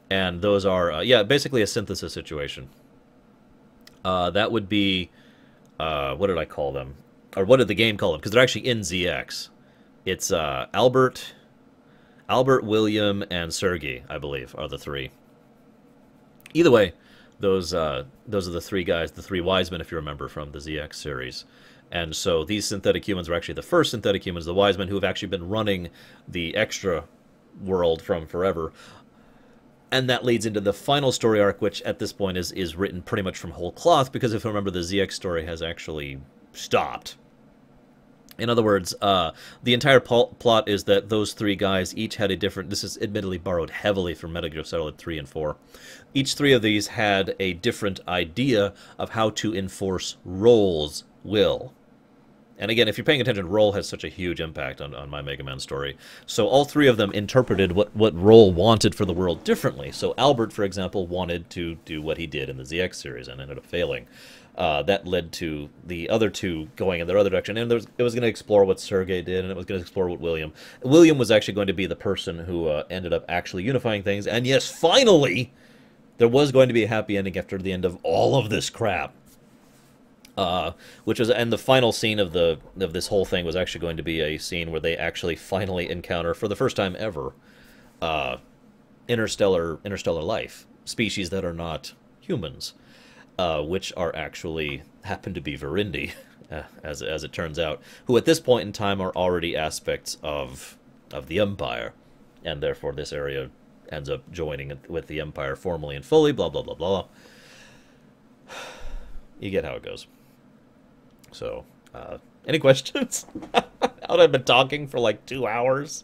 And those are, yeah, basically a synthesis situation. That would be, what did I call them? Or what did the game call them? Because they're actually in ZX. It's Albert, William, and Sergey, I believe, are the three. Either way, those are the three guys, the three wise men, if you remember from the ZX series. And so these synthetic humans were actually the first synthetic humans, the wise men, who have actually been running the extra world from forever. And that leads into the final story arc, which at this point is written pretty much from whole cloth, because if you remember, the ZX story has actually stopped. In other words, the entire plot is that those three guys each had a different... This is admittedly borrowed heavily from Metal Gear Solid 3 and 4. Each three of these had a different idea of how to enforce Roll's will. And again, if you're paying attention, Roll has such a huge impact on my Mega Man story. So all three of them interpreted what Roll wanted for the world differently. So Albert, for example, wanted to do what he did in the ZX series and ended up failing. That led to the other two going in their other direction. And it was going to explore what Sergei did, and it was going to explore what William... William was actually going to be the person who ended up actually unifying things. And yes, finally, there was going to be a happy ending after the end of all of this crap. Which was, and the final scene of this whole thing was actually going to be a scene where they actually finally encounter, for the first time ever, interstellar life, species that are not humans, which are actually happen to be Virindi, as it turns out, who at this point in time are already aspects of the Empire, and therefore this area ends up joining with the Empire formally and fully. Blah blah blah blah. You get how it goes. So, any questions? I've been talking for like 2 hours.